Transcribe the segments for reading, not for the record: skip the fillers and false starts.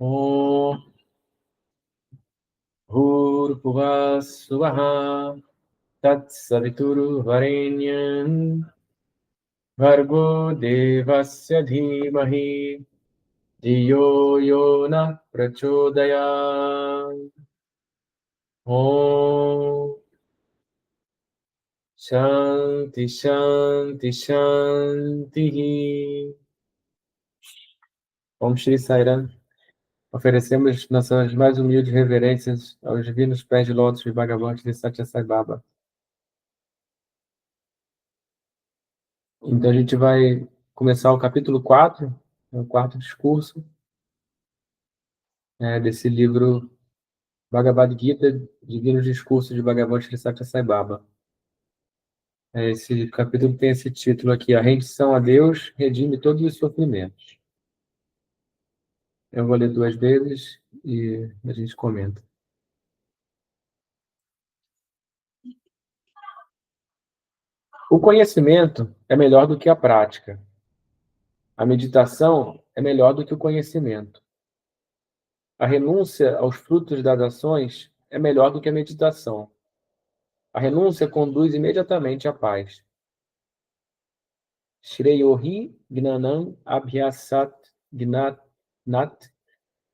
Om Bhurbhuvah Suvah Tat Savituru Varenyam Bhargo Devasya Dhimahi Dhiyo Yona Prachodayam. Om Shanti Shanti Shanti. Om Shri Sairam. Oferecemos nossas mais humildes reverências aos divinos pés de lótus de Bhagavan de Satya Sai Baba. Então a gente vai começar o capítulo 4, o quarto discurso desse livro Bhagavad Gita, Divinos Discursos de Bhagavan Shri Satya Sai Baba. Esse capítulo tem esse título aqui: A rendição a Deus redime todos os sofrimentos. Eu vou ler 2 vezes e a gente comenta. O conhecimento é melhor do que a prática. A meditação é melhor do que o conhecimento. A renúncia aos frutos das ações é melhor do que a meditação. A renúncia conduz imediatamente à paz. Shreyohi Gnanam Abhyasat Gnat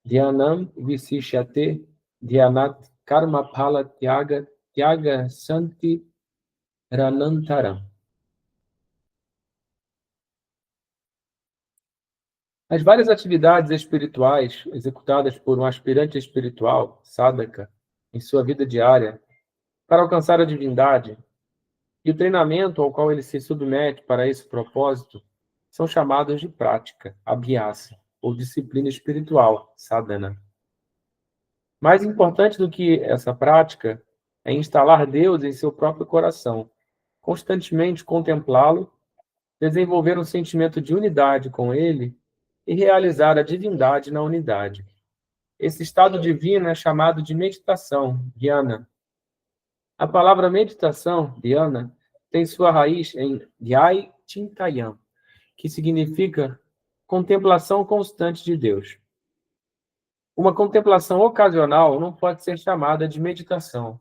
Dhyanam Visishyate Dhyanat Karma Phala Tyaga Santi Ranantaram. As várias atividades espirituais executadas por um aspirante espiritual, sadhaka, em sua vida diária, para alcançar a divindade, e o treinamento ao qual ele se submete para esse propósito, são chamados de prática, abhyasa, ou disciplina espiritual, sadhana. Mais importante do que essa prática é instalar Deus em seu próprio coração, constantemente contemplá-lo, desenvolver um sentimento de unidade com ele e realizar a divindade na unidade. Esse estado divino é chamado de meditação, dhyana. A palavra meditação, dhyana, tem sua raiz em Dhyai Chintayam, que significa contemplação constante de Deus. Uma contemplação ocasional não pode ser chamada de meditação,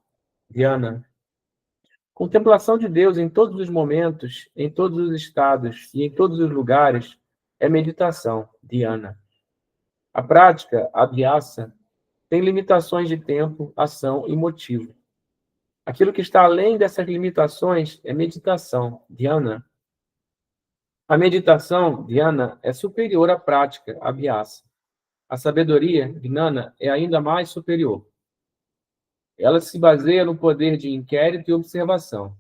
dhyana. Contemplação de Deus em todos os momentos, em todos os estados e em todos os lugares é meditação, dhyana. A prática, abhyasa, tem limitações de tempo, ação e motivo. Aquilo que está além dessas limitações é meditação, dhyana. A meditação, dhyana, é superior à prática, abhyasa. A sabedoria, gnana, é ainda mais superior. Ela se baseia no poder de inquérito e observação.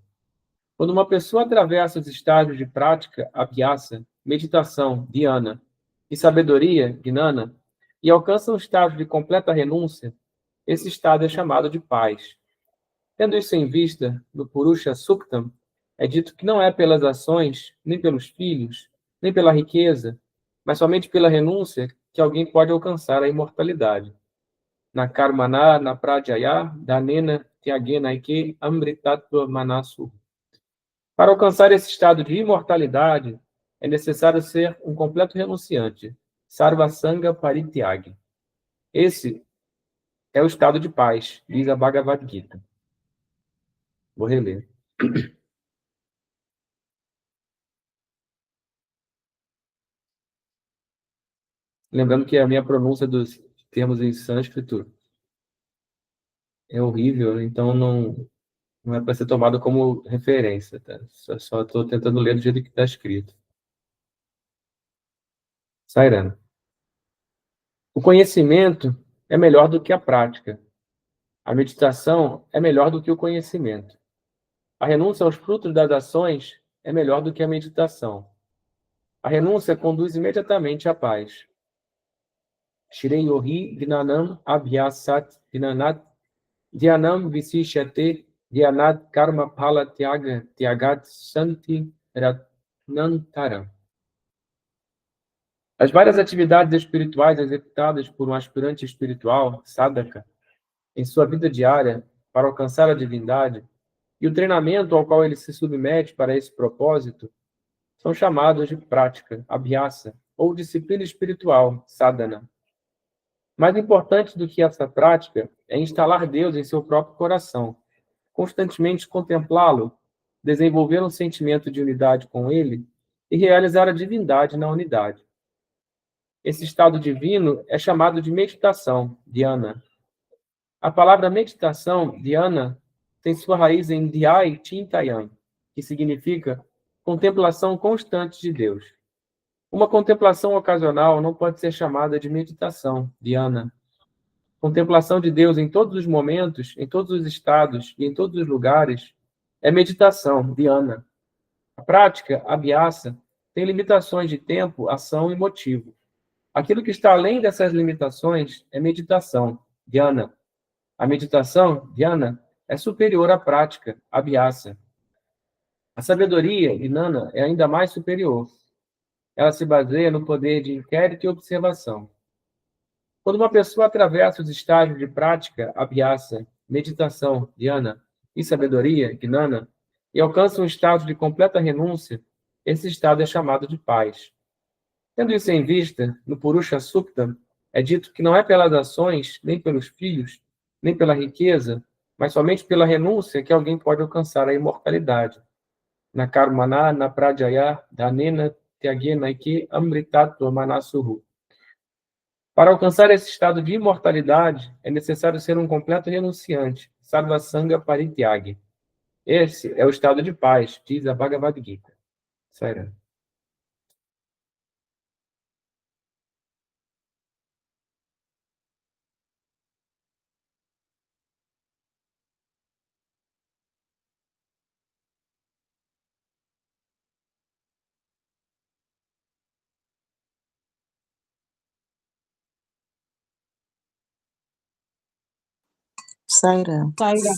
Quando uma pessoa atravessa os estágios de prática, abhyasa, meditação, dhyana, e sabedoria, gnana, e alcança um estágio de completa renúncia, esse estado é chamado de paz. Tendo isso em vista, no Purusha Suktam, é dito que não é pelas ações, nem pelos filhos, nem pela riqueza, mas somente pela renúncia que alguém pode alcançar a imortalidade. Na karmana, na pradyaya, danena, tyagena ike, amritatva manasu. Para alcançar esse estado de imortalidade, é necessário ser um completo renunciante, sarvasanga parityagi. Esse é o estado de paz, diz a Bhagavad Gita. Vou reler. Lembrando que a minha pronúncia dos termos em sânscrito é horrível, então não é para ser tomado como referência, tá? Só estou tentando ler do jeito que está escrito. Sairana. O conhecimento é melhor do que a prática. A meditação é melhor do que o conhecimento. A renúncia aos frutos das ações é melhor do que a meditação. A renúncia conduz imediatamente à paz. Shreyohi Gnanam Abhyasat Gnanat Dhyanam Visishyate Dhyanat Karma Phala Tyagat Santi Ratnantaram. As várias atividades espirituais executadas por um aspirante espiritual, sadhaka, em sua vida diária, para alcançar a divindade, e o treinamento ao qual ele se submete para esse propósito, são chamados de prática, abhyasa, ou disciplina espiritual, sadhana. Mais importante do que essa prática é instalar Deus em seu próprio coração, constantemente contemplá-lo, desenvolver um sentimento de unidade com Ele e realizar a divindade na unidade. Esse estado divino é chamado de meditação, dhyana. A palavra meditação, dhyana, tem sua raiz em dhyai chintayan, que significa contemplação constante de Deus. Uma contemplação ocasional não pode ser chamada de meditação, dhyana. Contemplação de Deus em todos os momentos, em todos os estados e em todos os lugares é meditação, dhyana. A prática, abhyasa, tem limitações de tempo, ação e motivo. Aquilo que está além dessas limitações é meditação, dhyana. A meditação, dhyana, é superior à prática, abhyasa. A sabedoria, gnana, é ainda mais superior. Ela se baseia no poder de inquérito e observação. Quando uma pessoa atravessa os estágios de prática, abhyasa, meditação, dhyana e sabedoria, gnana, e alcança um estado de completa renúncia, esse estado é chamado de paz. Tendo isso em vista, no Purusha Sukta, é dito que não é pelas ações, nem pelos filhos, nem pela riqueza, mas somente pela renúncia que alguém pode alcançar a imortalidade. Na karmana, na pradyaya, dhanena, tyagena iki amritatva manasuhu. Para alcançar esse estado de imortalidade, é necessário ser um completo renunciante, sarvasanga parityagi. Esse é o estado de paz, diz a Bhagavad Gita. Sairá. Sairá. Sairá.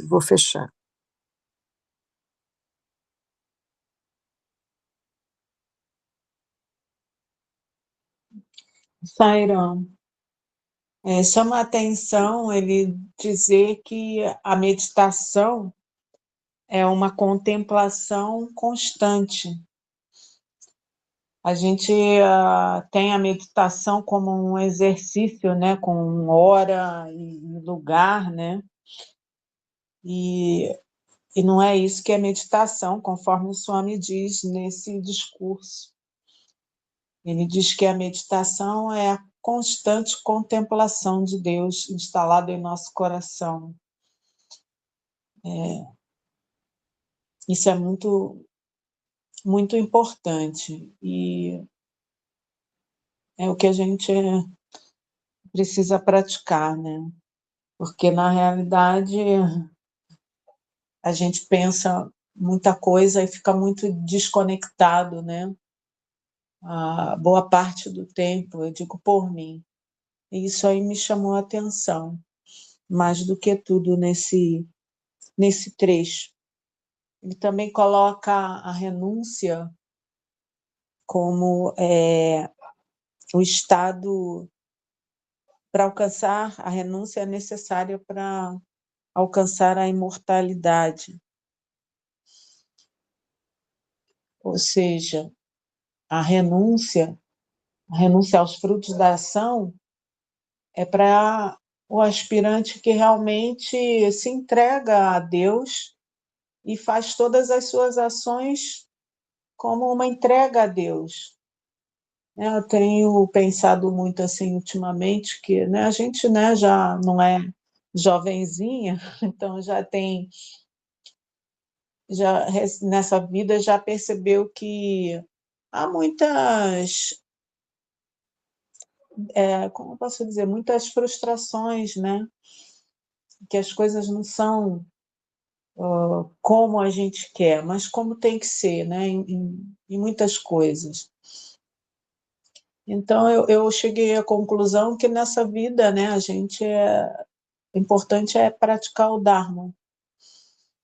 Vou fechar. Sairá. Chama a atenção ele dizer que a meditação é uma contemplação constante. A gente tem a meditação como um exercício, né, com hora e lugar, né? E não é isso que é meditação, conforme o Swami diz nesse discurso. Ele diz que a meditação é a constante contemplação de Deus instalado em nosso coração. Isso é muito, muito importante e é o que a gente precisa praticar, né? Porque, na realidade, a gente pensa muita coisa e fica muito desconectado, né? A boa parte do tempo, eu digo por mim. E isso aí me chamou a atenção, mais do que tudo nesse trecho. Ele também coloca a renúncia como o estado para alcançar a renúncia necessária para alcançar a imortalidade. Ou seja, a renúncia aos frutos da ação é para o aspirante que realmente se entrega a Deus e faz todas as suas ações como uma entrega a Deus. Eu tenho pensado muito assim ultimamente que, né, a gente, né, já não é jovenzinha, então já nessa vida já percebeu que há muitas, como eu posso dizer, muitas frustrações, né? Que as coisas não são como a gente quer, mas como tem que ser, né? Em muitas coisas. Então, eu cheguei à conclusão que nessa vida, né, o importante é praticar o Dharma,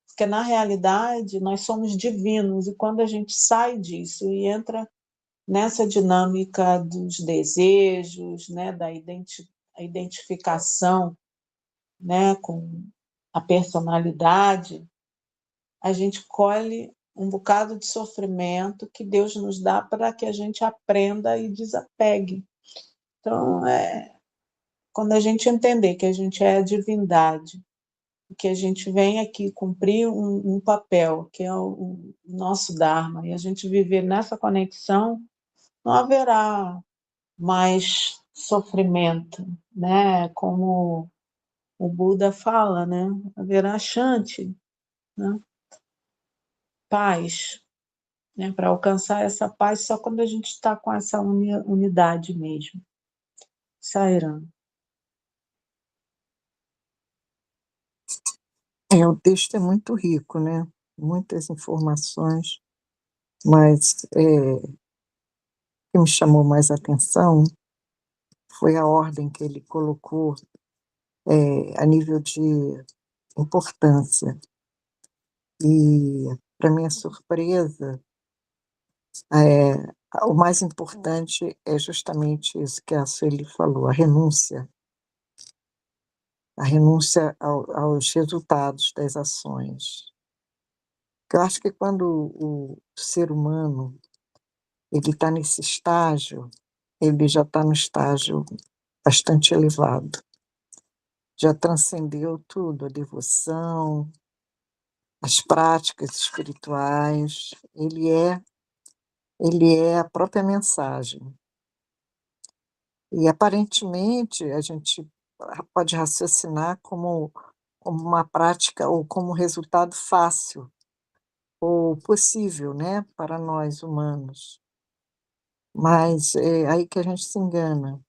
porque, na realidade, nós somos divinos, e quando a gente sai disso e entra nessa dinâmica dos desejos, né, da identificação, né, com a personalidade, a gente colhe um bocado de sofrimento que Deus nos dá para que a gente aprenda e desapegue. Então, quando a gente entender que a gente é a divindade, que a gente vem aqui cumprir um papel, que é o nosso Dharma, e a gente viver nessa conexão, não haverá mais sofrimento, né? Como o Buda fala, né? Haverá Shanti, né? Paz, né? Para alcançar essa paz só quando a gente está com essa unidade mesmo. Sairam. O texto é muito rico, né? Muitas informações, mas o que me chamou mais atenção foi a ordem que ele colocou a nível de importância. E, para minha surpresa, o mais importante é justamente isso que a Sueli falou, a renúncia aos resultados das ações. Eu acho que quando o ser humano ele está nesse estágio, ele já está no estágio bastante elevado, já transcendeu tudo, a devoção, as práticas espirituais, ele é a própria mensagem. E aparentemente a gente pode raciocinar como uma prática ou como resultado fácil ou possível, né, para nós humanos. Mas é aí que a gente se engana,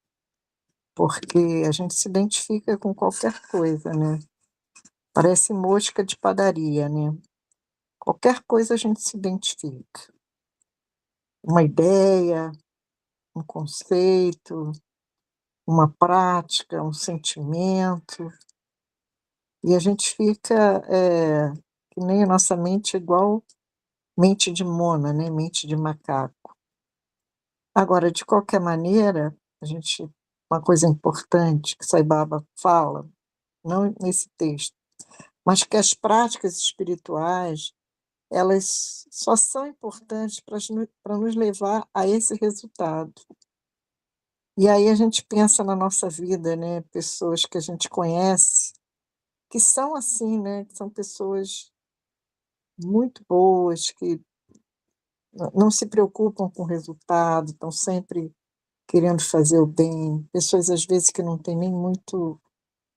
porque a gente se identifica com qualquer coisa, né? Parece mosca de padaria, né? Qualquer coisa a gente se identifica. Uma ideia, um conceito, uma prática, um sentimento, e a gente fica, que nem a nossa mente é igual mente de mona, né, mente de macaco. Agora, de qualquer maneira, uma coisa importante que Sai Baba fala, não nesse texto, mas que as práticas espirituais, elas só são importantes para nos levar a esse resultado. E aí a gente pensa na nossa vida, né, pessoas que a gente conhece, que são assim, né, que são pessoas muito boas, que não se preocupam com o resultado, estão sempre querendo fazer o bem, pessoas às vezes que não têm nem muito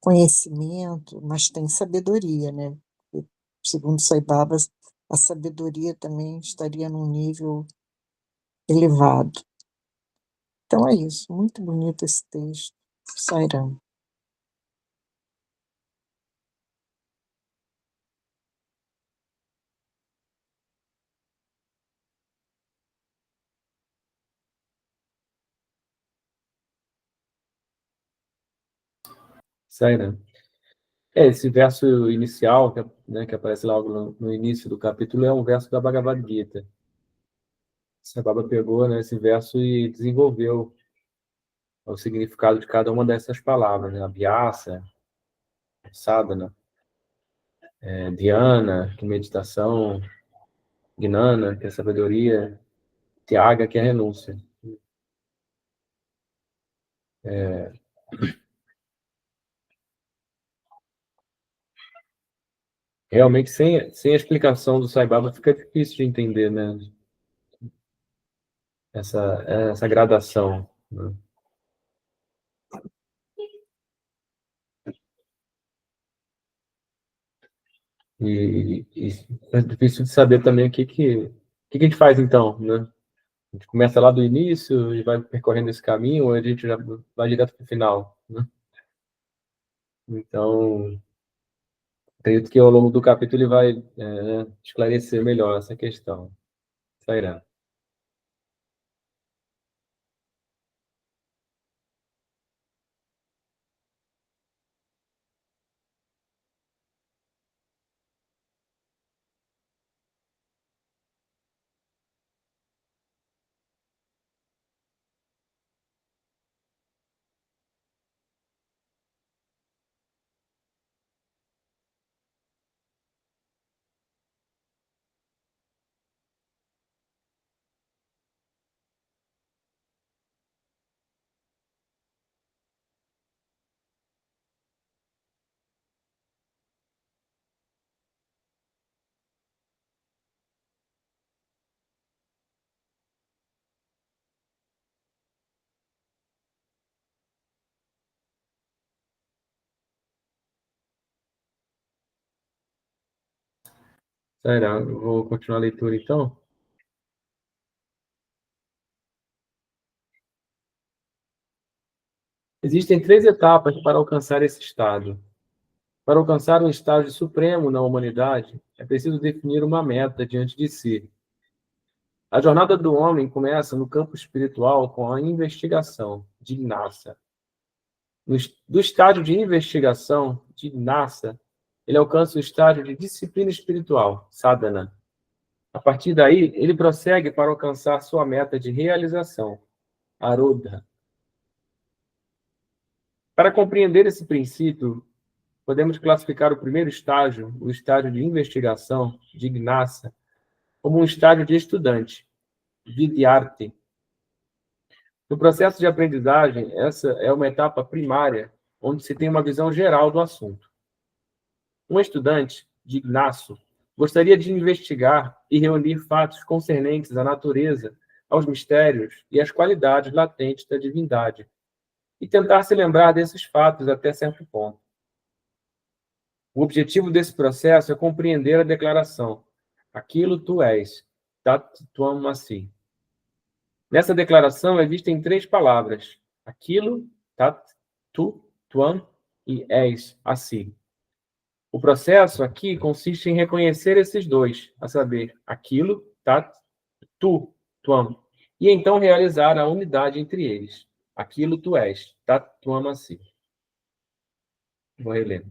conhecimento, mas têm sabedoria, né? E, segundo Sai Baba, a sabedoria também estaria num nível elevado. Então é isso, muito bonito esse texto, Sairam. Saira. Esse verso inicial, né, que aparece logo no início do capítulo, é um verso da Bhagavad Gita. Sai Baba pegou, né, esse verso e desenvolveu o significado de cada uma dessas palavras, né? Abhyasa, sadhana, dhyana, que é meditação, gnana, que é sabedoria, tyaga, que é renúncia. Realmente, sem a explicação do Sai Baba, fica difícil de entender, né? Essa gradação, né? E é difícil de saber também o que a gente faz então, né? A gente começa lá do início e vai percorrendo esse caminho, ou a gente já vai direto para o final, né? Então, acredito que ao longo do capítulo ele vai esclarecer melhor essa questão. Sairá. Sairá, eu vou continuar a leitura então. Existem 3 etapas para alcançar esse estado. Para alcançar um estágio supremo na humanidade, é preciso definir uma meta diante de si. A jornada do homem começa no campo espiritual com a investigação, Jnana. Do estágio de investigação, Jnana, ele alcança o estágio de disciplina espiritual, Sadhana. A partir daí, ele prossegue para alcançar sua meta de realização, Arodha. Para compreender esse princípio, podemos classificar o primeiro estágio, o estágio de investigação, Jnana, como um estágio de estudante, Vidyarthi. No processo de aprendizagem, essa é uma etapa primária, onde se tem uma visão geral do assunto. Um estudante, Jignasso, gostaria de investigar e reunir fatos concernentes à natureza, aos mistérios e às qualidades latentes da divindade, e tentar se lembrar desses fatos até certo ponto. O objetivo desse processo é compreender a declaração: aquilo tu és, Tat Twam Asi. Nessa declaração existem 3 palavras: aquilo, Tat, tu, Twam e és, Asi. O processo aqui consiste em reconhecer esses dois, a saber, aquilo, Tat, tu, Twam, e então realizar a unidade entre eles. Aquilo tu és, Tat, Twam Asi. Vou reler.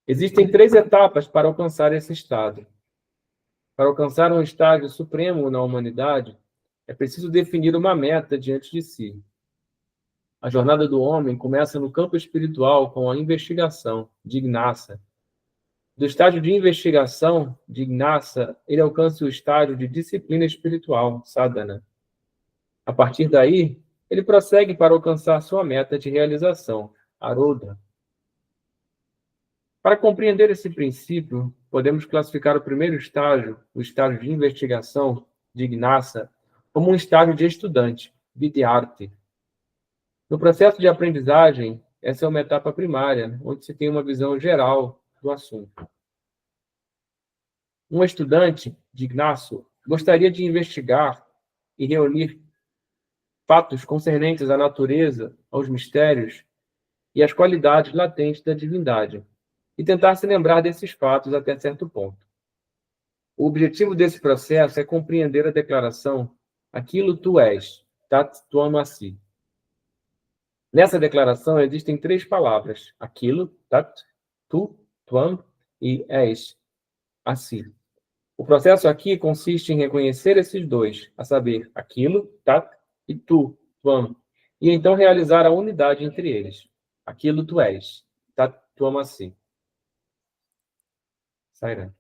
Existem 3 etapas para alcançar esse estado. Para alcançar um estágio supremo na humanidade, é preciso definir uma meta diante de si. A jornada do homem começa no campo espiritual com a investigação, Jnana. Do estágio de investigação, Jnana, ele alcança o estágio de disciplina espiritual, Sadhana. A partir daí, ele prossegue para alcançar sua meta de realização, Arodha. Para compreender esse princípio, podemos classificar o primeiro estágio, o estágio de investigação, Jnana, como um estágio de estudante, Vidyarthi. No processo de aprendizagem, essa é uma etapa primária, onde se tem uma visão geral do assunto. Um estudante, Jignasso, gostaria de investigar e reunir fatos concernentes à natureza, aos mistérios e às qualidades latentes da divindade, e tentar se lembrar desses fatos até certo ponto. O objetivo desse processo é compreender a declaração aquilo tu és, Tat Twam Asi. Nessa declaração existem 3 palavras: aquilo, Tat, tu, Twam e és, Asi. O processo aqui consiste em reconhecer esses dois, a saber, aquilo, Tat, e tu, Twam, e então realizar a unidade entre eles. Aquilo tu és, Tat, Twam Asi. Sairá.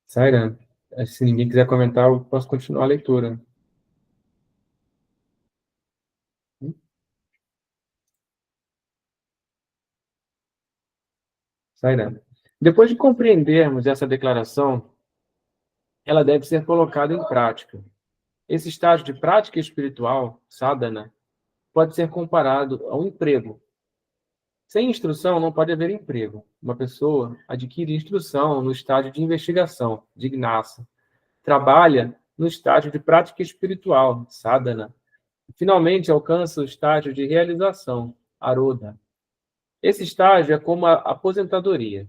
Saira, se ninguém quiser comentar, eu posso continuar a leitura. Saira, depois de compreendermos essa declaração, ela deve ser colocada em prática. Esse estágio de prática espiritual, sadhana, pode ser comparado ao emprego. Sem instrução não pode haver emprego. Uma pessoa adquire instrução no estágio de investigação, jnana, trabalha no estágio de prática espiritual, sadhana, e finalmente alcança o estágio de realização, arodha. Esse estágio é como a aposentadoria.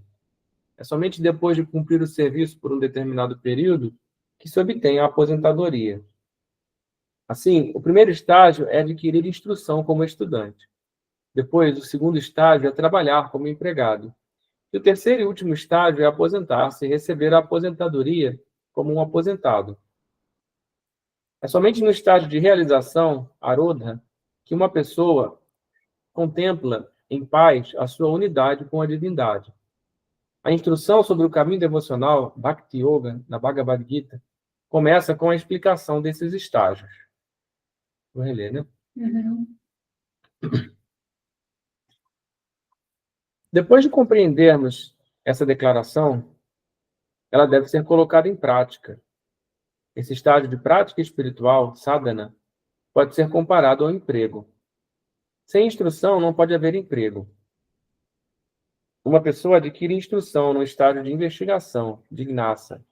É somente depois de cumprir o serviço por um determinado período que se obtém a aposentadoria. Assim, o primeiro estágio é adquirir instrução como estudante. Depois, o segundo estágio é trabalhar como empregado. E o terceiro e último estágio é aposentar-se e receber a aposentadoria como um aposentado. É somente no estágio de realização, arodha, que uma pessoa contempla em paz a sua unidade com a divindade. A instrução sobre o caminho devocional, Bhakti Yoga, na Bhagavad Gita, começa com a explicação desses estágios. Vou reler, né? Depois de compreendermos essa declaração, ela deve ser colocada em prática. Esse estágio de prática espiritual, sadhana, pode ser comparado ao emprego. Sem instrução não pode haver emprego. Uma pessoa adquire instrução no estágio de investigação, jnana,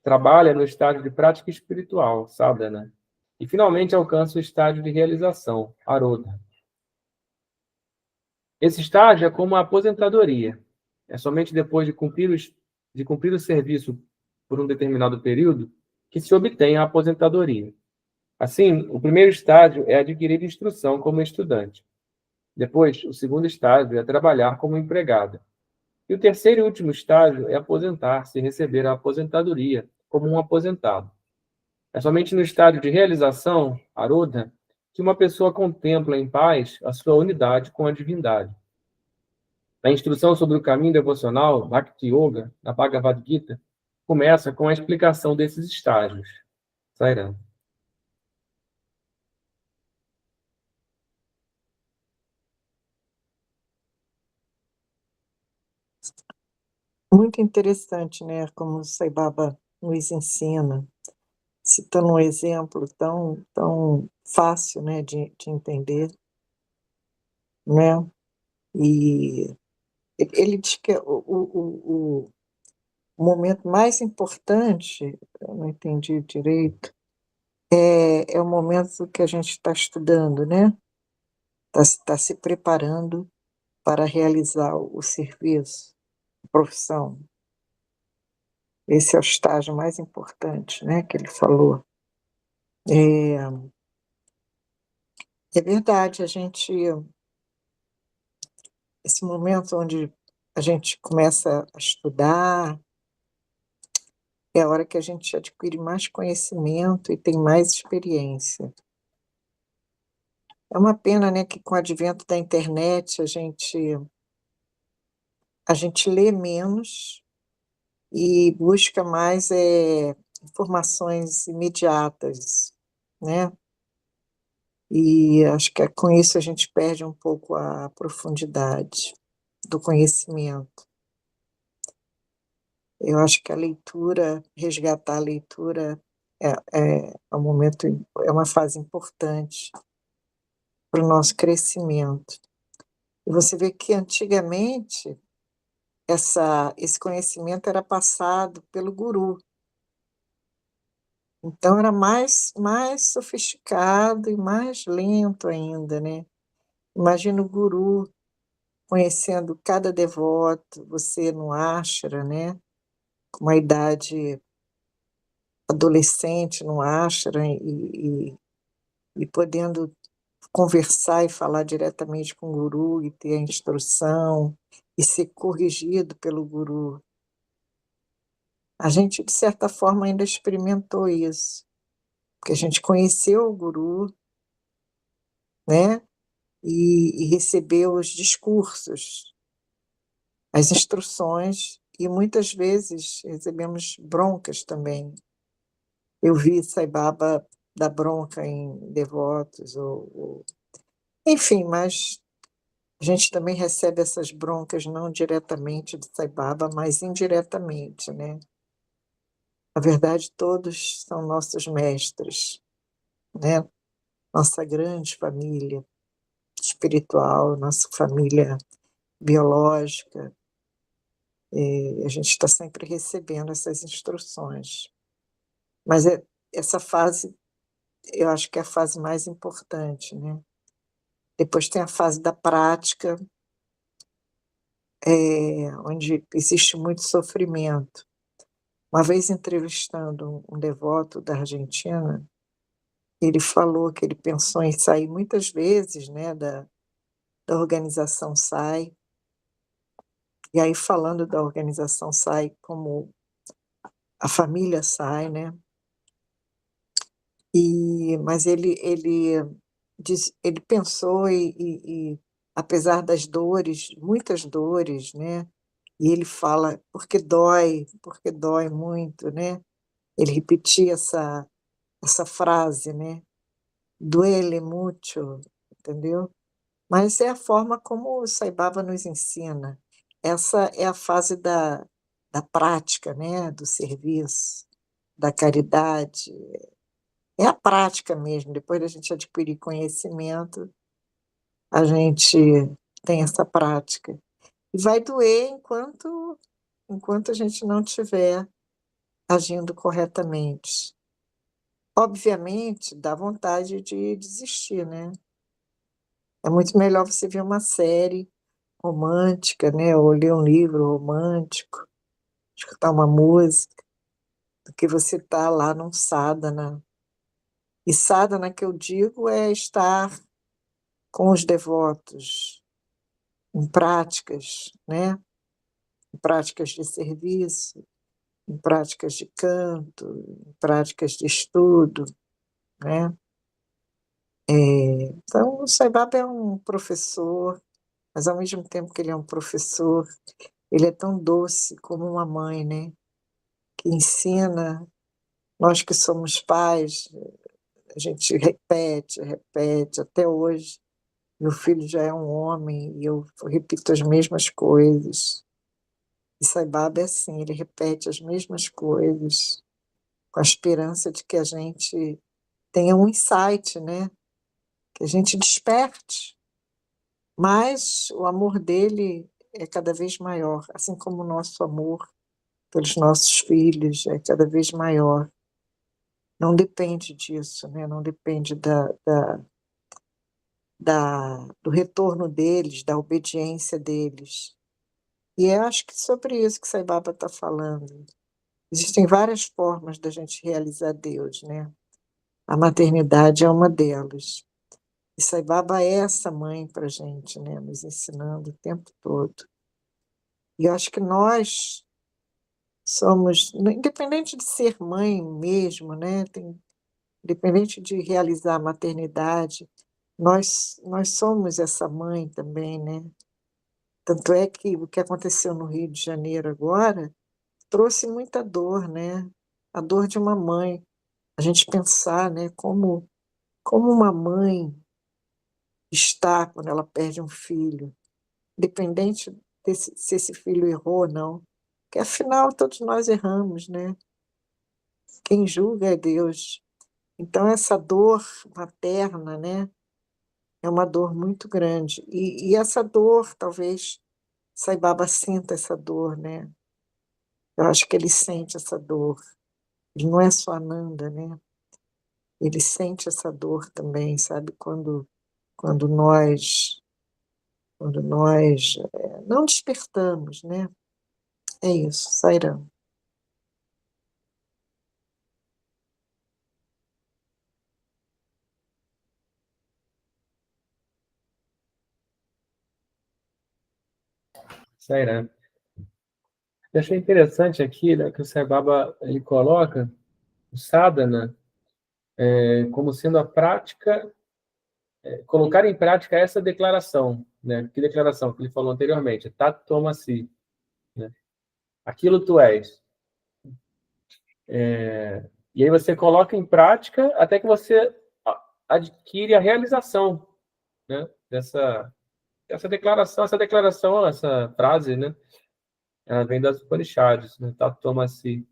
trabalha no estágio de prática espiritual, sadhana, e finalmente alcança o estágio de realização, arodha. Esse estágio é como a aposentadoria. É somente depois de cumprir o serviço por um determinado período que se obtém a aposentadoria. Assim, o primeiro estágio é adquirir instrução como estudante. Depois, o segundo estágio é trabalhar como empregada. E o terceiro e último estágio é aposentar-se e receber a aposentadoria como um aposentado. É somente no estágio de realização, arodha, que uma pessoa contempla em paz a sua unidade com a divindade. A instrução sobre o caminho devocional, Bhakti Yoga, na Bhagavad Gita, começa com a explicação desses estágios. Sairam. Muito interessante, né, como o Sai Baba nos ensina, citando um exemplo tão fácil, né, de entender, né? E ele diz que o momento mais importante, eu não entendi direito, é o momento que a gente está estudando, né? Está se preparando para realizar o serviço, a profissão. Esse é o estágio mais importante, né, que ele falou. É verdade, esse momento onde a gente começa a estudar, é a hora que a gente adquire mais conhecimento e tem mais experiência. É uma pena, né, que com o advento da internet a gente lê menos e busca mais informações imediatas, né? E acho que com isso a gente perde um pouco a profundidade do conhecimento. Eu acho que a leitura, resgatar a leitura é um momento, é uma fase importante para o nosso crescimento. E você vê que antigamente esse conhecimento era passado pelo guru. Então era mais sofisticado e mais lento ainda, né. Imagina o guru conhecendo cada devoto, você no ashram, né, com uma idade adolescente no ashram e podendo conversar e falar diretamente com o guru e ter a instrução e ser corrigido pelo guru. A gente, de certa forma, ainda experimentou isso, porque a gente conheceu o guru, né, e recebeu os discursos, as instruções e muitas vezes recebemos broncas também. Eu vi Sai Baba dar bronca em devotos, enfim, mas a gente também recebe essas broncas não diretamente de Sai Baba, mas indiretamente, né? Na verdade, todos são nossos mestres, né? Nossa grande família espiritual, nossa família biológica, a gente está sempre recebendo essas instruções. Mas essa fase, eu acho que é a fase mais importante, né? Depois tem a fase da prática, onde existe muito sofrimento. Uma vez entrevistando um devoto da Argentina, ele falou que ele pensou em sair muitas vezes, né, da organização SAI, e aí falando da organização SAI como a família SAI, né? Mas ele pensou apesar das dores, muitas dores, né? E ele fala, porque dói muito, né? Ele repetia essa frase, né? Duele mucho, entendeu? Mas é a forma como o Sai Baba nos ensina. Essa é a fase da prática, né? Do serviço, da caridade. É a prática mesmo. Depois da gente adquirir conhecimento, a gente tem essa prática. E vai doer enquanto a gente não estiver agindo corretamente. Obviamente, dá vontade de desistir, né? É muito melhor você ver uma série romântica, né? Ou ler um livro romântico, escutar uma música, do que você estar lá num sadhana. E sadhana que eu digo é estar com os devotos, em práticas, né? Em práticas de serviço, em práticas de canto, em práticas de estudo, né? Então, o Sai Baba é um professor, mas ao mesmo tempo que ele é um professor, ele é tão doce como uma mãe, né? Que ensina, nós que somos pais, a gente repete, até hoje. Meu filho já é um homem e eu repito as mesmas coisas. E Sai Baba é assim, ele repete as mesmas coisas, com a esperança de que a gente tenha um insight, né? Que a gente desperte. Mas o amor dele é cada vez maior, assim como o nosso amor pelos nossos filhos é cada vez maior. Não depende disso, né? Não depende do retorno deles, da obediência deles. E eu acho que sobre isso que Sai Baba está falando. Existem várias formas da gente realizar Deus, né? A maternidade é uma delas. E Sai Baba é essa mãe para a gente, né? Nos ensinando o tempo todo. E eu acho que nós somos, independente de ser mãe mesmo, né? Independente de realizar a maternidade, nós somos essa mãe também, né? Tanto é que o que aconteceu no Rio de Janeiro agora trouxe muita dor, né? A dor de uma mãe. A gente pensar, né, como uma mãe está quando ela perde um filho, independente se esse filho errou ou não, porque afinal todos nós erramos, né? Quem julga é Deus. Então essa dor materna, né, é uma dor muito grande. E essa dor, talvez Sai Baba sinta essa dor, né? Eu acho que ele sente essa dor. Ele não é só Ananda, né? Ele sente essa dor também, sabe? Quando nós não despertamos, né? É isso, Sairam. Sairá. Eu achei interessante aqui, né, que o Sai Baba ele coloca o sadhana como sendo a prática, colocar em prática essa declaração, né? Que declaração que ele falou anteriormente, Tat Toma Si, né? Aquilo tu és. E aí você coloca em prática até que você adquire a realização, né, essa declaração, essa frase, né, ela vem das Upanishads, né, Tatvamasi.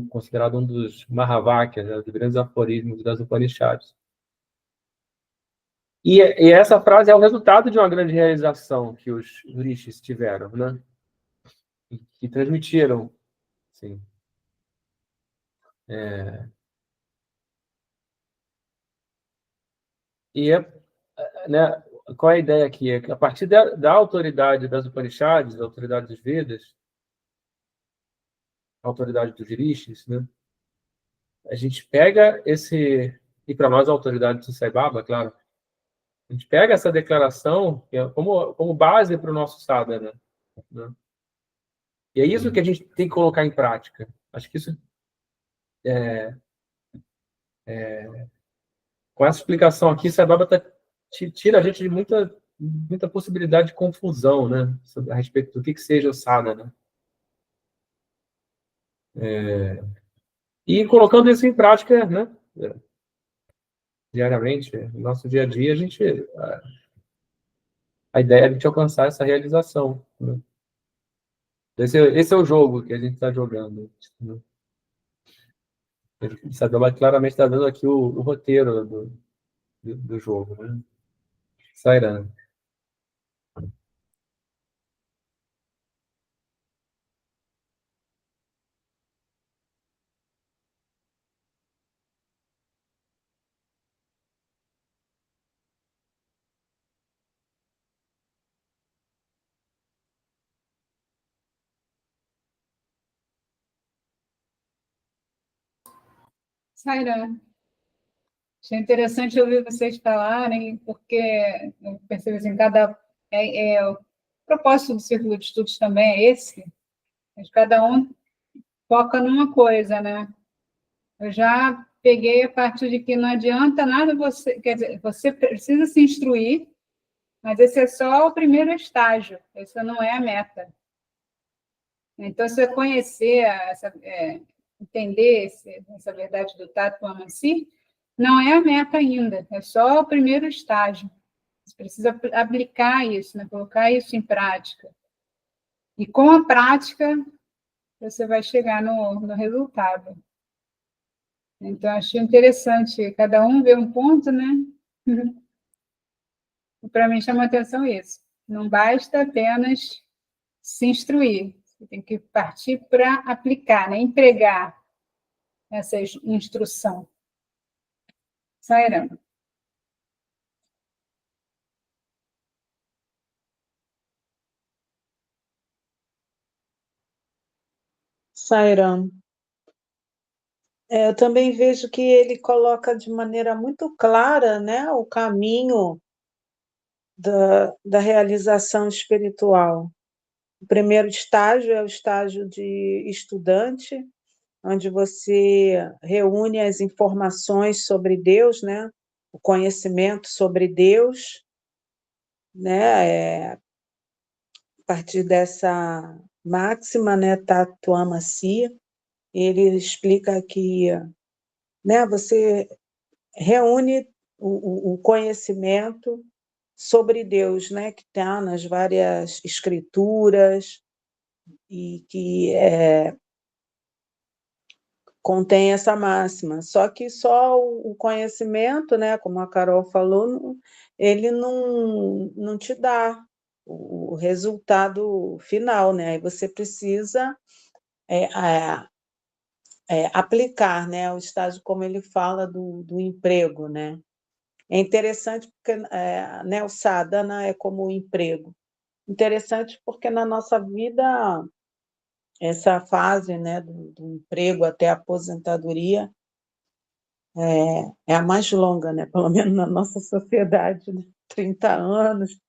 Considerado um dos Mahavakyas, né, dos grandes aforismos das Upanishads. E essa frase é o resultado de uma grande realização que os rishis tiveram, né? Que transmitiram, sim. Né, qual é a ideia aqui? É que a partir da autoridade das Upanishads, da autoridade dos Vedas, a autoridade dos rishis, né? A gente pega e para nós a autoridade do Sai Baba, claro, a gente pega essa declaração como base para o nosso sadhana, né? E é isso que a gente tem que colocar em prática. Acho que isso, com essa explicação aqui, Sai Baba tira a gente de muita possibilidade de confusão, né? A respeito do que seja o sadhana. E colocando isso em prática, né? Diariamente, no nosso dia a dia, a ideia é a gente alcançar essa realização, né? Esse é o jogo que a gente está jogando, né? Sadhana claramente está dando aqui o roteiro do jogo, né? Sairan. Saira, achei interessante ouvir vocês falarem, porque eu percebo assim, o propósito do Círculo de Estudos também é esse, mas cada um foca numa coisa, né? Eu já peguei a parte de que não adianta nada quer dizer, você precisa se instruir, mas esse é só o primeiro estágio, esse não é a meta. Então, se você conhecer, entender essa verdade do Tatvamasi, não é a meta ainda, é só o primeiro estágio. Você precisa aplicar isso, né? Colocar isso em prática. E com a prática, você vai chegar no resultado. Então, achei interessante, cada um vê um ponto, né? E para mim chama a atenção isso. Não basta apenas se instruir, você tem que partir para aplicar, né? Empregar essa instrução. Sairão. Sairam. Eu também vejo que ele coloca de maneira muito clara, né, o caminho da realização espiritual. O primeiro estágio é o estágio de estudante, onde você reúne as informações sobre Deus, né, o conhecimento sobre Deus, né, a partir dessa máxima, né, Tatvamasi, ele explica que, né, você reúne o conhecimento sobre Deus, né, que está nas várias escrituras e que contém essa máxima. Só que só o conhecimento, né, como a Carol falou, ele não te dá o resultado final, né? Aí você precisa aplicar, né, o estágio, como ele fala, do emprego, né? É interessante porque né, o sadhana é como o emprego. Interessante porque na nossa vida, essa fase, né, do emprego até a aposentadoria é a mais longa, né? Pelo menos na nossa sociedade, né? 30 anos.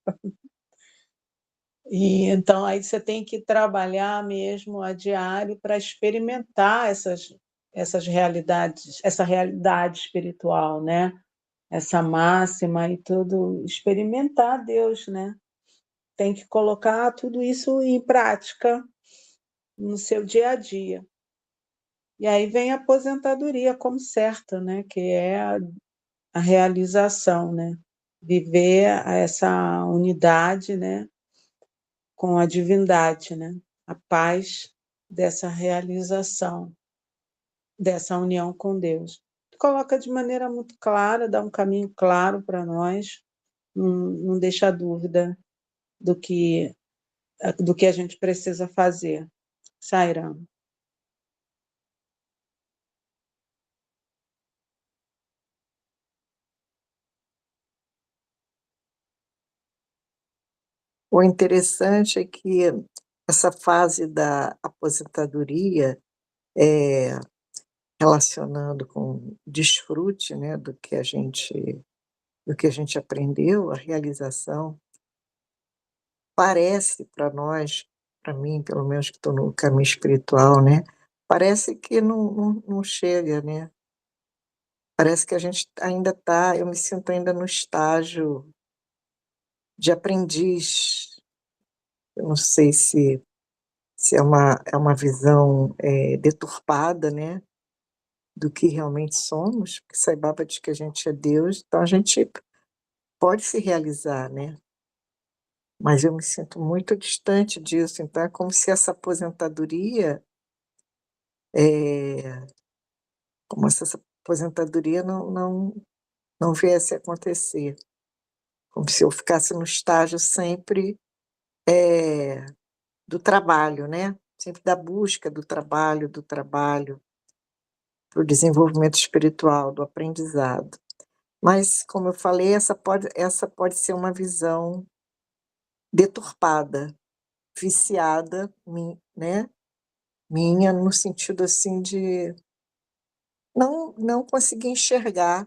E então aí você tem que trabalhar mesmo a diário para experimentar essas realidades, essa realidade espiritual, né? Essa máxima e tudo, experimentar Deus, né? tem que colocar tudo isso em prática no seu dia a dia. E aí vem a aposentadoria como certa, né? Que é a realização, né? Viver essa unidade, né? Com a divindade, né? A paz dessa realização, dessa união com Deus. Coloca de maneira muito clara, dá um caminho claro para nós, não deixa dúvida do que a gente precisa fazer. Sairam. O interessante é que essa fase da aposentadoria, relacionando com desfrute, né, do que a gente aprendeu, a realização, parece para nós, para mim, pelo menos que estou no caminho espiritual, né, parece que não chega, né? Parece que a gente ainda está, eu me sinto ainda no estágio de aprendiz. Eu não sei se é uma visão deturpada, né, do que realmente somos, porque Sai Baba diz que a gente é Deus, então a gente pode se realizar, né? Mas eu me sinto muito distante disso, então é como se essa aposentadoria, como se essa aposentadoria não viesse a acontecer, como se eu ficasse no estágio sempre do trabalho, né? Sempre da busca do trabalho, para o desenvolvimento espiritual, do aprendizado. Mas, como eu falei, essa pode ser uma visão deturpada, viciada, né? Minha, no sentido assim de não conseguir enxergar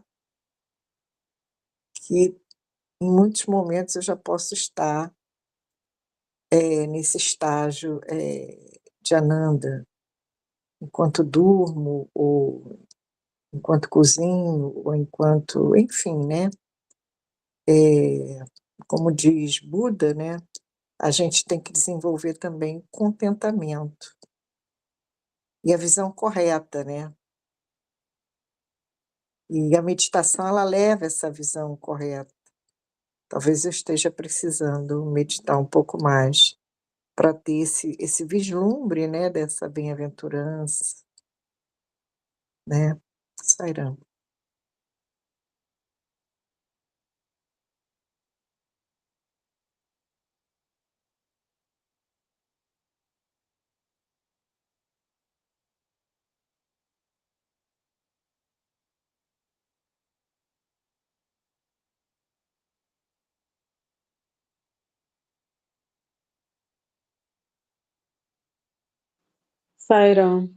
que em muitos momentos eu já posso estar nesse estágio de Ananda, enquanto durmo, ou enquanto cozinho, ou enquanto, enfim, né? Como diz Buda, né? A gente tem que desenvolver também contentamento e a visão correta, né? E a meditação, ela leva essa visão correta. Talvez eu esteja precisando meditar um pouco mais para ter esse vislumbre, né, dessa bem-aventurança, né? Sairam. Sairam.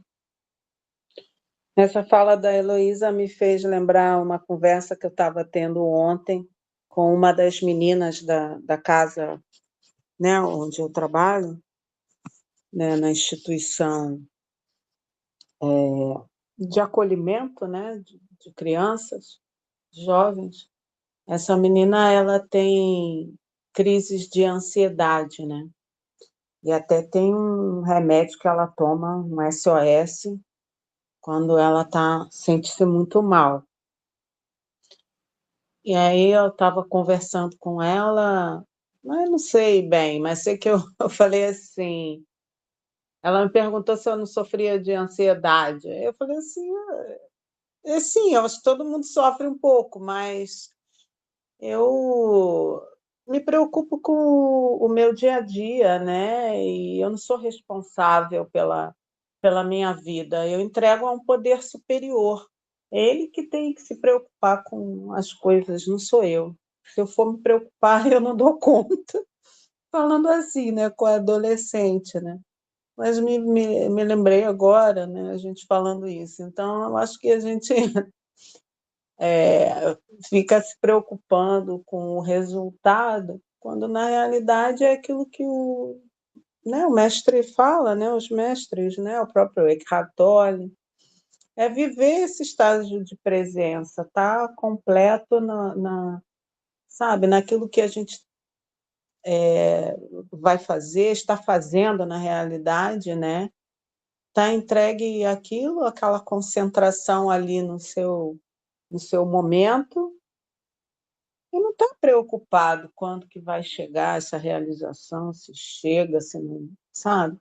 Essa fala da Heloísa me fez lembrar uma conversa que eu estava tendo ontem com uma das meninas da casa, né, onde eu trabalho, né, na instituição de acolhimento, né, de crianças, jovens. Essa menina, ela tem crises de ansiedade, né? E até tem um remédio que ela toma, um SOS, quando ela sente-se muito mal. E aí eu estava conversando com ela, mas não sei bem, mas sei que eu falei assim, ela me perguntou se eu não sofria de ansiedade. Eu falei assim, sim, eu acho que todo mundo sofre um pouco, mas eu me preocupo com o meu dia a dia, né? E eu não sou responsável pela minha vida, eu entrego a um poder superior. É ele que tem que se preocupar com as coisas, não sou eu. Se eu for me preocupar, eu não dou conta. Falando assim, né, com a adolescente, né? Mas me lembrei agora, né, a gente falando isso. Então, eu acho que a gente fica se preocupando com o resultado, quando na realidade é aquilo que o mestre fala, né, os mestres, né, o próprio Eckhart Tolle, é viver esse estágio de presença, tá completo sabe, naquilo que a gente vai fazer, está fazendo na realidade, né? Está entregue aquilo, aquela concentração ali no seu momento, e não está preocupado quando que vai chegar essa realização, se chega, se não, sabe?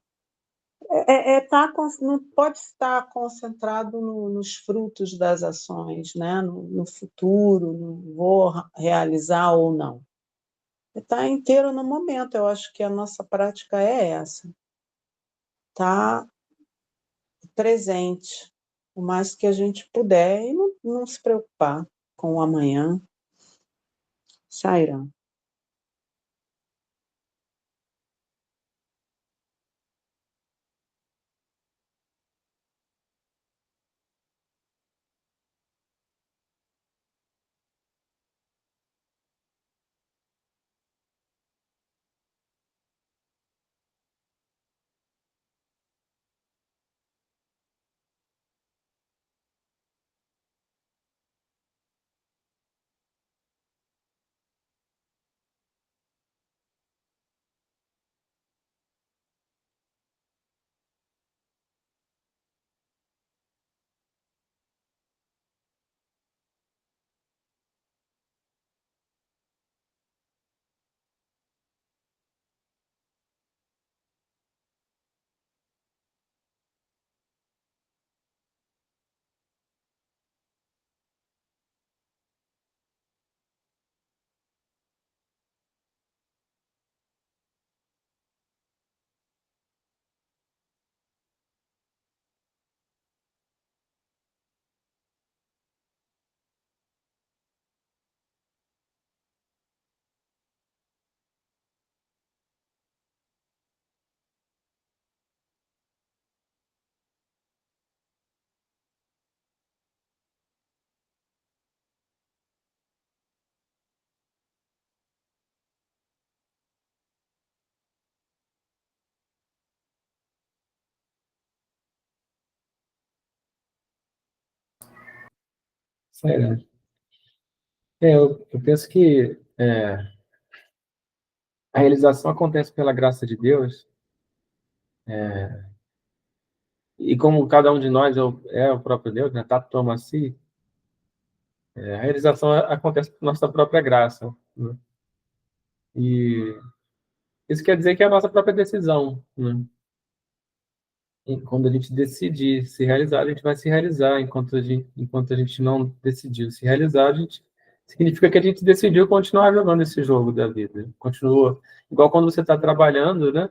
Não pode estar concentrado nos frutos das ações, né? No futuro, no vou realizar ou não. Está inteiro no momento. Eu acho que a nossa prática é essa. Tá presente o mais que a gente puder e não se preocupar com o amanhã. Sairão. Sério. Eu penso que a realização acontece pela graça de Deus, e como cada um de nós é o próprio Deus, né? Tato toma si, a realização acontece por nossa própria graça, né? E isso quer dizer que é a nossa própria decisão, né? E quando a gente decidir se realizar, a gente vai se realizar. Enquanto a gente não decidiu se realizar, significa que a gente decidiu continuar jogando esse jogo da vida. Continua. Igual quando você está trabalhando, né?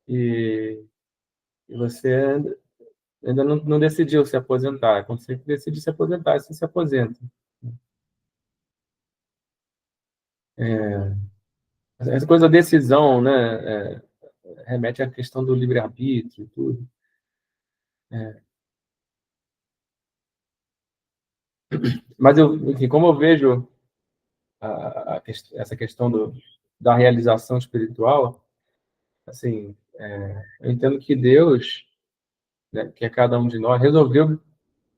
E você ainda não decidiu se aposentar. Quando você decide se aposentar, você se aposenta. Essa coisa da decisão, né? Remete à questão do livre-arbítrio e tudo. Mas, enfim, como eu vejo essa questão da realização espiritual, assim, eu entendo que Deus, né, que é cada um de nós, resolveu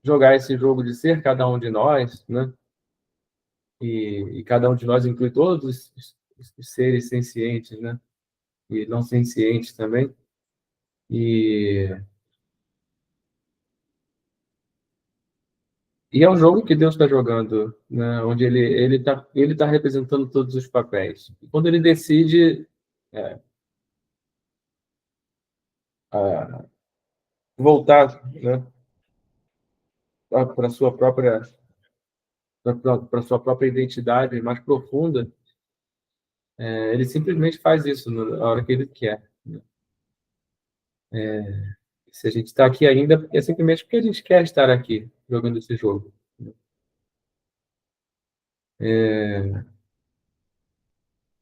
jogar esse jogo de ser cada um de nós, né? E cada um de nós inclui todos os seres sencientes, né? E não sencientes também. E, e é um jogo que Deus está jogando, né? Onde ele tá representando todos os papéis. E quando ele decide voltar, né, para sua própria para sua própria identidade mais profunda, ele simplesmente faz isso na hora que ele quer. Se a gente está aqui ainda, é simplesmente porque a gente quer estar aqui jogando esse jogo.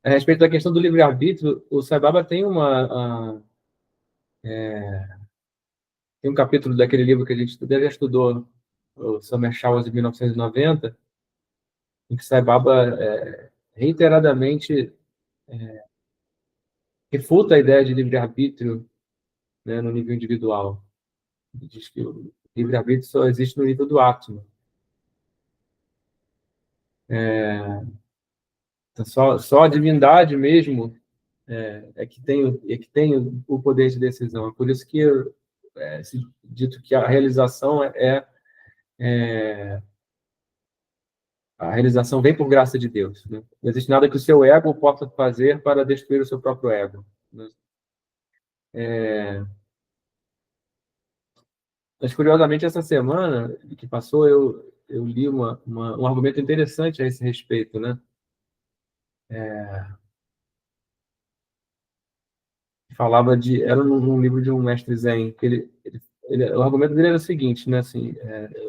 A respeito da questão do livre-arbítrio, o Sai Baba tem um capítulo daquele livro que a gente já estudou, o Summer Showers de 1990, em que Sai Baba reiteradamente refuta a ideia de livre-arbítrio, né, no nível individual. Ele diz que o livre-arbítrio só existe no nível do átomo. Então, só a divindade mesmo é que tem o poder de decisão. É por isso que dito que a realização a realização vem por graça de Deus, né? Não existe nada que o seu ego possa fazer para destruir o seu próprio ego, né? Mas, curiosamente, essa semana que passou, eu li um argumento interessante a esse respeito, né? Falava era num livro de um mestre Zen, que o argumento dele era o seguinte, né? Assim,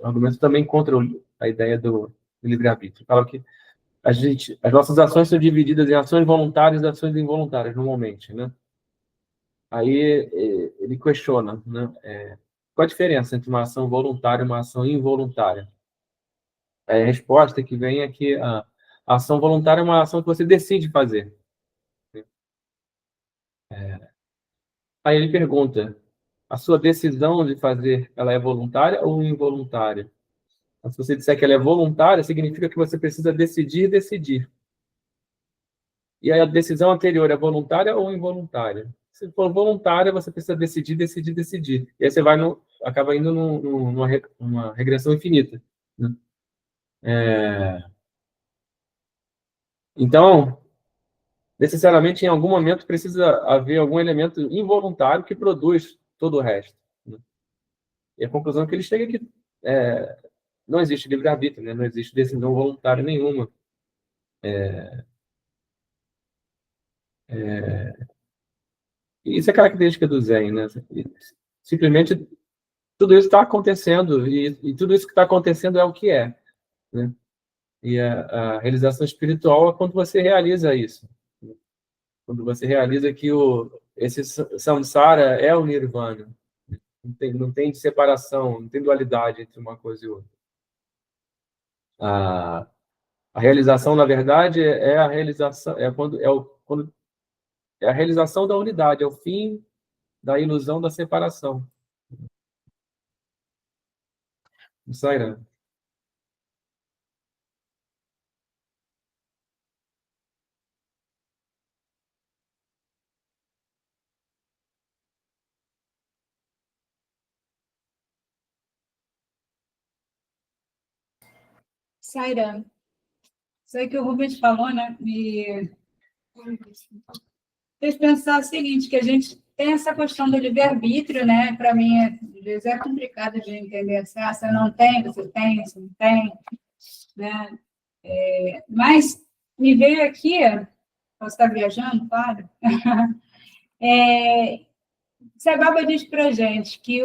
o argumento também contra a ideia do livre-arbítrio. Fala que as nossas ações são divididas em ações voluntárias e ações involuntárias, normalmente, né? Aí ele questiona, né? Qual a diferença entre uma ação voluntária e uma ação involuntária? A resposta que vem é que a ação voluntária é uma ação que você decide fazer. Aí ele pergunta: a sua decisão de fazer, ela é voluntária ou involuntária? Se você disser que ela é voluntária, significa que você precisa decidir. E aí a decisão anterior é voluntária ou involuntária? Se for voluntária, você precisa decidir. E aí você acaba indo numa regressão infinita, né? Então, necessariamente, em algum momento, precisa haver algum elemento involuntário que produz todo o resto, né? E a conclusão que ele chega é que não existe livre-arbítrio, né? Não existe decisão voluntária nenhuma. E isso é característica do Zen, né? Simplesmente tudo isso está acontecendo, e tudo isso que está acontecendo é o que é, né? E a realização espiritual é quando você realiza isso. Quando você realiza que esse samsara é o nirvana. Não tem separação, não tem dualidade entre uma coisa e outra. A, a realização, na verdade, é a realização, é a realização da unidade, é o fim da ilusão da separação. Sairá. Saira, isso aí que o Rubens falou, né? Me fez pensar o seguinte, que a gente tem essa questão do livre-arbítrio, né? Para mim, às vezes é complicado de entender. Assim, você não tem, você não tem, né? Mas me veio aqui, posso estar viajando, claro, Baba diz para a gente que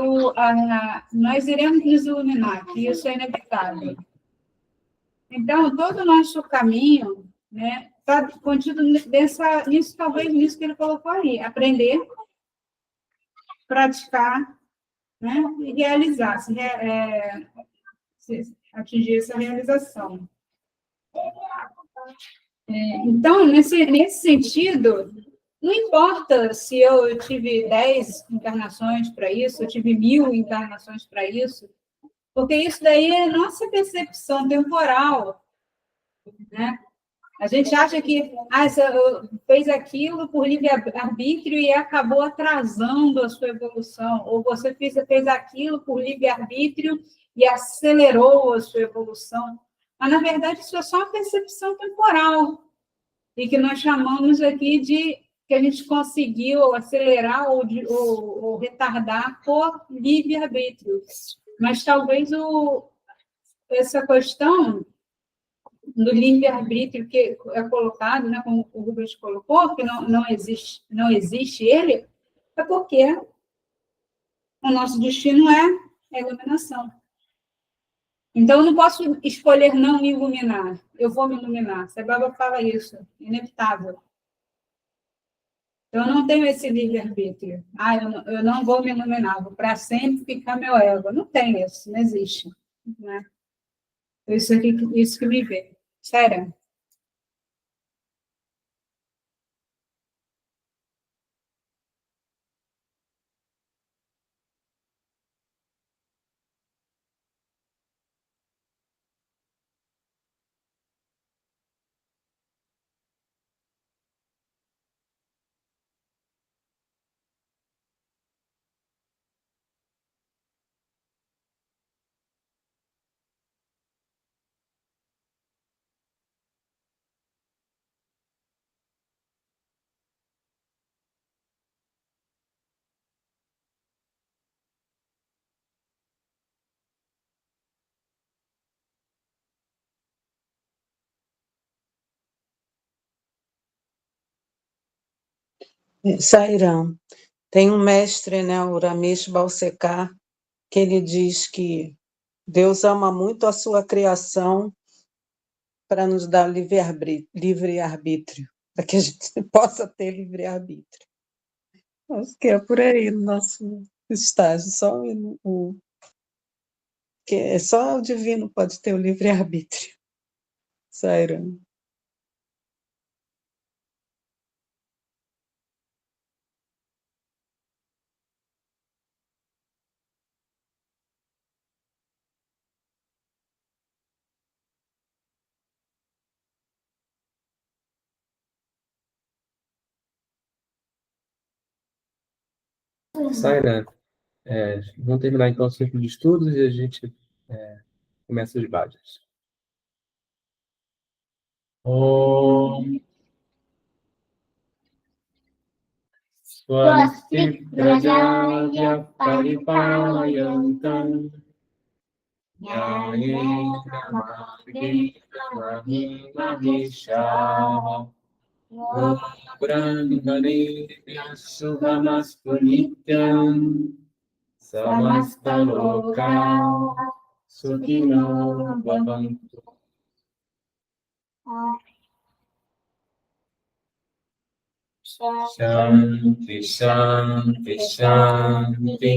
nós iremos nos iluminar, que isso é inevitável. Então, todo o nosso caminho, né, está contido nisso, talvez nisso que ele colocou aí, aprender, praticar, né, e realizar, atingir essa realização. Então, nesse sentido, não importa se eu tive 10 encarnações para isso, eu tive 1000 encarnações para isso, porque isso daí é nossa percepção temporal, né? A gente acha que você fez aquilo por livre-arbítrio e acabou atrasando a sua evolução, ou você fez aquilo por livre-arbítrio e acelerou a sua evolução. Mas, na verdade, isso é só uma percepção temporal, e que nós chamamos aqui de que a gente conseguiu acelerar ou retardar por livre-arbítrio. Mas talvez essa questão do livre-arbítrio que é colocado, né, como o Rubens colocou, que não existe ele, é porque o nosso destino é a iluminação. Então, eu não posso escolher não me iluminar. Eu vou me iluminar. Baba fala isso, inevitável. Eu não tenho esse livre-arbítrio. Eu não vou me iluminar, vou para sempre ficar meu ego. Não tem isso, não existe. Né? Isso que me vê. Sério. Sairão, tem um mestre, né, o Ramesh Balsekar, que ele diz que Deus ama muito a sua criação para nos dar livre-arbítrio, para que a gente possa ter livre-arbítrio. Acho que é por aí no nosso estágio, só o divino pode ter o livre-arbítrio. Sairão. Saira, vamos terminar então o círculo de estudos e a gente começa os bhajas. Om Swasti Prajaya Paripalayantam Nyayena Margena Mahim Mahesha Om Brahmanebhya Shubhamastu Nityam Samasta Loka Sukhino Bhavantu. Shanti, Shanti, Shanti.